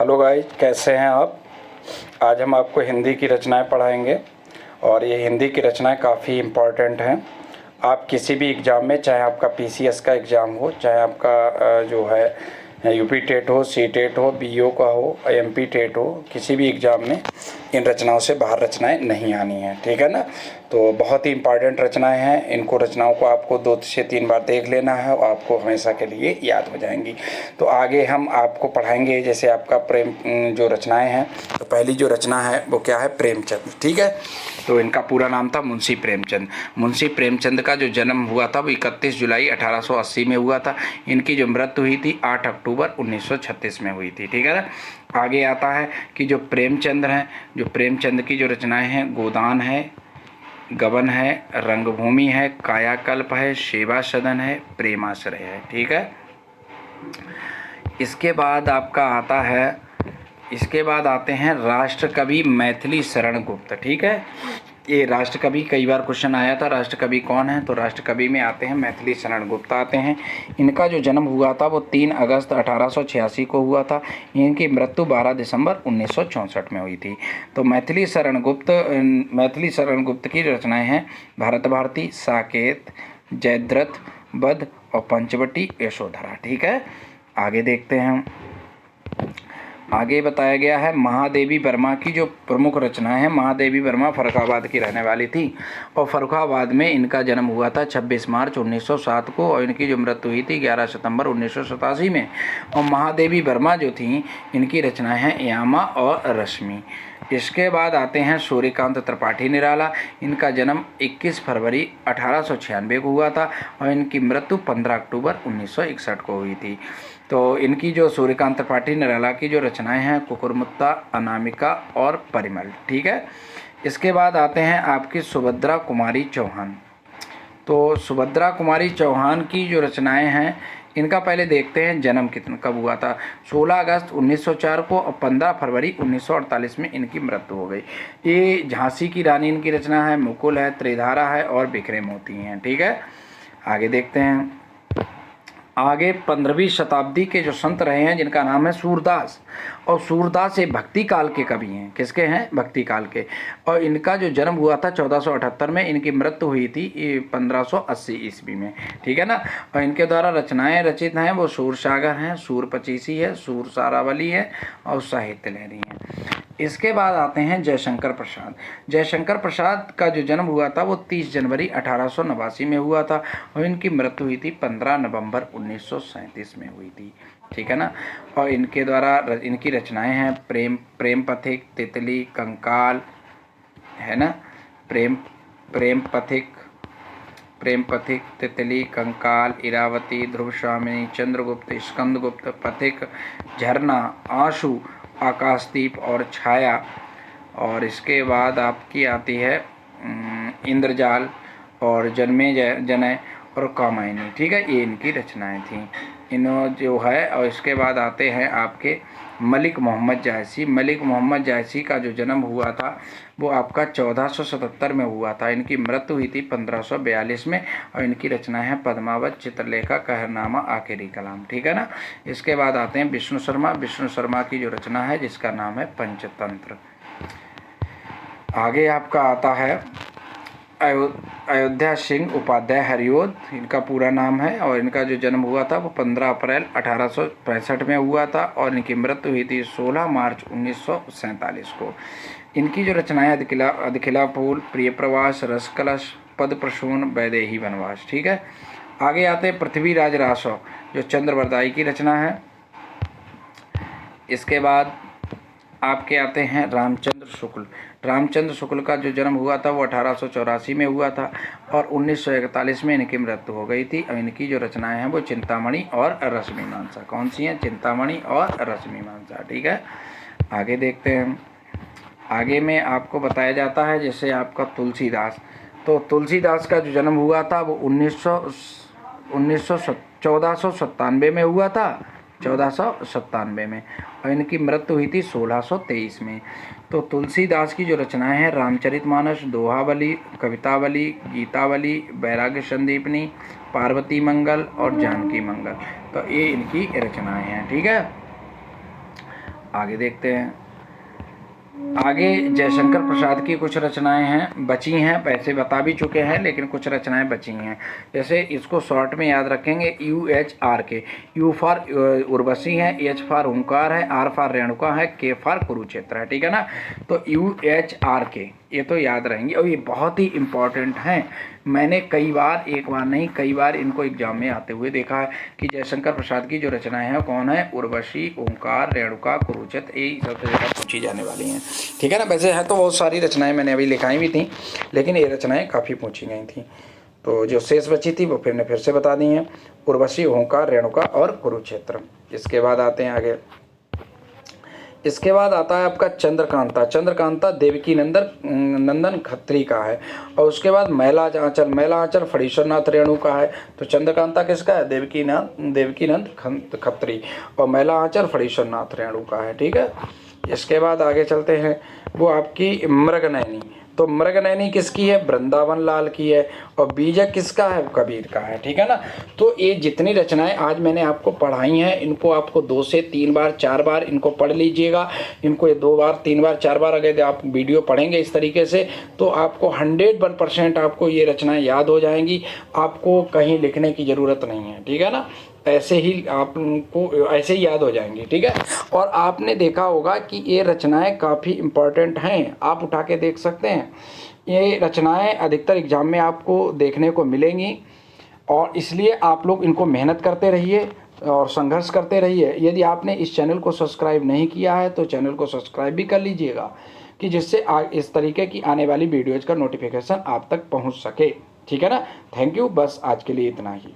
Hello guys, कैसे हैं आप। आज हम आपको हिंदी की रचनाएं पढ़ाएंगे और ये हिंदी की रचनाएं काफ़ी इम्पॉर्टेंट हैं। आप किसी भी एग्ज़ाम में, चाहे आपका पीसीएस का एग्ज़ाम हो, चाहे आपका जो है यूपी टेट हो, सी टेट हो, बीओ का हो, एमपी टेट हो, किसी भी एग्ज़ाम में इन रचनाओं से बाहर रचनाएं नहीं आनी हैं, ठीक है ना। तो बहुत ही इम्पॉर्टेंट रचनाएं हैं। इनको रचनाओं को आपको 2 से 3 बार देख लेना है और आपको हमेशा के लिए याद हो जाएंगी। तो आगे हम आपको पढ़ाएंगे, जैसे आपका प्रेम जो रचनाएं हैं। तो पहली जो रचना है वो क्या है, प्रेमचंद, ठीक है। तो इनका पूरा नाम था मुंशी प्रेमचंद। मुंशी प्रेमचंद का जो जन्म हुआ था वो 31 जुलाई 1880 में हुआ था। इनकी जो मृत्यु हुई थी 8 अक्टूबर 1936 में हुई थी, ठीक है ना। आगे आता है कि जो प्रेमचंद हैं, जो प्रेमचंद की जो रचनाएं हैं, गोदान है, गबन है, रंगभूमि है, कायाकल्प है, सेवा सदन है, प्रेमाश्रय है, ठीक है। इसके बाद आपका आता है, इसके बाद आते हैं राष्ट्रकवि मैथिली शरण गुप्त, ठीक है। ये राष्ट्रकवि कई बार क्वेश्चन आया था, राष्ट्रकवि कौन है। तो राष्ट्रकवि में आते हैं मैथिली शरण गुप्त आते हैं। इनका जो जन्म हुआ था वो 3 अगस्त 1886 को हुआ था। इनकी मृत्यु 12 दिसंबर 1964 में हुई थी। तो मैथिली शरण गुप्त की रचनाएं हैं भारत भारती, साकेत, जयद्रथ, वध और पंचवटी यशोधरा, ठीक है। आगे देखते हैं। आगे बताया गया है महादेवी वर्मा की जो प्रमुख रचनाएं हैं। महादेवी वर्मा फर्रुखाबाद की रहने वाली थी और फर्रुखाबाद में इनका जन्म हुआ था 26 मार्च 1907 को और इनकी जो मृत्यु हुई थी 11 सितंबर 1987 में। और महादेवी वर्मा जो थी, इनकी रचनाएं हैं यामा और रश्मि। इसके बाद आते हैं सूर्यकांत त्रिपाठी निराला। इनका जन्म 21 फरवरी 1896 को हुआ था और इनकी मृत्यु 15 अक्टूबर 1961 को हुई थी। तो इनकी जो सूर्यकांत त्रिपाठी निराला की जो रचनाएं हैं कुकुरमुत्ता, अनामिका और परिमल, ठीक है। इसके बाद आते हैं आपकी सुभद्रा कुमारी चौहान। तो सुभद्रा कुमारी चौहान की जो रचनाएं हैं, इनका पहले देखते हैं जन्म कब हुआ था। 16 अगस्त 1904 को और 15 फरवरी 1948 में इनकी मृत्यु हो गई। ये झांसी की रानी इनकी रचना है, मुकुल है, त्रिधारा है और बिखरे मोती हैं, ठीक है। आगे देखते हैं। आगे 15वीं शताब्दी के जो संत रहे हैं जिनका नाम है सूरदास, और सूरदास ये भक्ति काल के कवि हैं। किसके हैं? भक्ति काल के। और इनका जो जन्म हुआ था 1478 में, इनकी मृत्यु हुई थी 1580 ईस्वी में, ठीक है ना। और इनके द्वारा रचनाएं रचित हैं वो सूर सागर हैं, सूर पचीसी है, सूर सारावली है और साहित्य लहरी है। इसके बाद आते हैं जयशंकर प्रसाद। जयशंकर प्रसाद का जो जन्म हुआ था वो 30 जनवरी 1889 में हुआ था और इनकी मृत्यु हुई थी 15 नवंबर 1937 में हुई थी, ठीक है ना। और इनके द्वारा इनकी रचनाएं हैं प्रेम पथिक, तितली, कंकाल, है ना। प्रेम पथिक, तितली, कंकाल, इरावती, ध्रुव स्वामिनी, चंद्रगुप्त, स्कंदगुप्त, पथिक, झरना, आंसू, आकाशदीप और छाया। और इसके बाद आपकी आती है इंद्रजाल और जनय और कामायनी, ठीक है। ये इनकी रचनाएं थीं, इन्हों जो है। और इसके बाद आते हैं आपके मलिक मोहम्मद जायसी। मलिक मोहम्मद जायसी का जो जन्म हुआ था वो आपका 1477 में हुआ था। इनकी मृत्यु हुई थी 1542 में और इनकी रचना है पद्मावत, चित्रलेखा, कहरनामा, आखिरी कलाम, ठीक है ना। इसके बाद आते हैं विष्णु शर्मा। विष्णु शर्मा की जो रचना है जिसका नाम है पंचतंत्र। आगे आपका आता है अयोध्या सिंह उपाध्याय हरिओद, इनका पूरा नाम है। और इनका जो जन्म हुआ था वो 15 अप्रैल 1865 में हुआ था और इनकी मृत्यु हुई थी 16 मार्च 1947 को। इनकी जो रचनाएं अधिखिला फूल, प्रिय प्रवास, रसकलश, पद प्रसून, वैदेही वनवास, ठीक है। आगे आते हैं पृथ्वीराज रासव जो चंद्रवरदाई की रचना है। इसके बाद आपके आते हैं रामचंद्र शुक्ल। रामचंद्र शुक्ल का जो जन्म हुआ था वो 1884 में हुआ था और 1941 में इनकी मृत्यु हो गई थी। और इनकी जो रचनाएं हैं वो चिंतामणि और रसमीमांसा। कौन सी हैं? चिंतामणि और रसमीमांसा, ठीक है। आगे देखते हैं। आगे में आपको बताया जाता है जैसे आपका तुलसीदास। तो तुलसीदास का जो जन्म हुआ था वो 1497 में हुआ था, 1497 में। और इनकी मृत्यु हुई थी 1623 में। तो तुलसीदास की जो रचनाएं हैं रामचरितमानस, दोहावली, कवितावली, गीतावली, वैराग्य संदीपनी, पार्वती मंगल और जानकी मंगल। तो ये इनकी रचनाएं हैं, ठीक है। आगे देखते हैं। आगे जयशंकर प्रसाद की कुछ रचनाएं हैं, बची हैं, पैसे बता भी चुके हैं, लेकिन कुछ रचनाएं बची हैं। जैसे इसको शॉर्ट में याद रखेंगे, UHRK। यू फॉर उर्वशी है, H फॉर ओंकार है, R फॉर रेणुका है, K फॉर कुरुक्षेत्र है, ठीक है ना। तो UHRK ये तो याद रहेंगे और ये बहुत ही इम्पॉर्टेंट हैं। मैंने कई बार, एक बार नहीं कई बार इनको एग्जाम में आते हुए देखा है कि जयशंकर प्रसाद की जो रचनाएं हैं कौन है, उर्वशी, ओंकार, रेणुका, कुरुक्षेत्र, यही सबसे ज़्यादा पूछी जाने वाली हैं, ठीक है ना। वैसे है तो बहुत सारी रचनाएं मैंने अभी लिखाई भी थी, लेकिन ये रचनाएं काफ़ी पूछी गई थी। तो जो शेष बची थी वो फिर से बता दी हैं, उर्वशी, ओंकार, रेणुका और कुरुक्षेत्र। इसके बाद आते हैं आगे। इसके बाद आता है आपका चंद्रकांता। चंद्रकांता देवकी नंदन खत्री का है। और उसके बाद मैला आंचल फणीश्वरनाथ रेणु का है। तो चंद्रकांता किसका है, देवकीनंद खत्री, और मैला आंचल फणीश्वरनाथ रेणु का है, ठीक है। इसके बाद आगे चलते हैं, वो आपकी मृगनयनी। तो मृगनयनी किसकी है, वृंदावन लाल की है। और बीजक किसका है, कबीर का है, ठीक है ना। तो ये जितनी रचनाएं आज मैंने आपको पढ़ाई हैं, इनको आपको 2 से 3 बार 4 बार इनको पढ़ लीजिएगा। इनको ये 2 बार 3 बार 4 बार अगर आप वीडियो पढ़ेंगे इस तरीके से, तो आपको 101% आपको ये रचनाएं याद हो जाएंगी। आपको कहीं लिखने की ज़रूरत नहीं है, ठीक है ना। ऐसे ही आपको ऐसे ही याद हो जाएंगी, ठीक है। और आपने देखा होगा कि ये रचनाएं काफ़ी इम्पॉर्टेंट हैं, आप उठा के देख सकते हैं। ये रचनाएं अधिकतर एग्जाम में आपको देखने को मिलेंगी, और इसलिए आप लोग इनको मेहनत करते रहिए और संघर्ष करते रहिए। यदि आपने इस चैनल को सब्सक्राइब नहीं किया है तो चैनल को सब्सक्राइब भी कर लीजिएगा, कि जिससे इस तरीके की आने वाली वीडियोज़ का नोटिफिकेशन आप तक पहुंच सके, ठीक है ना। थैंक यू, बस आज के लिए इतना ही।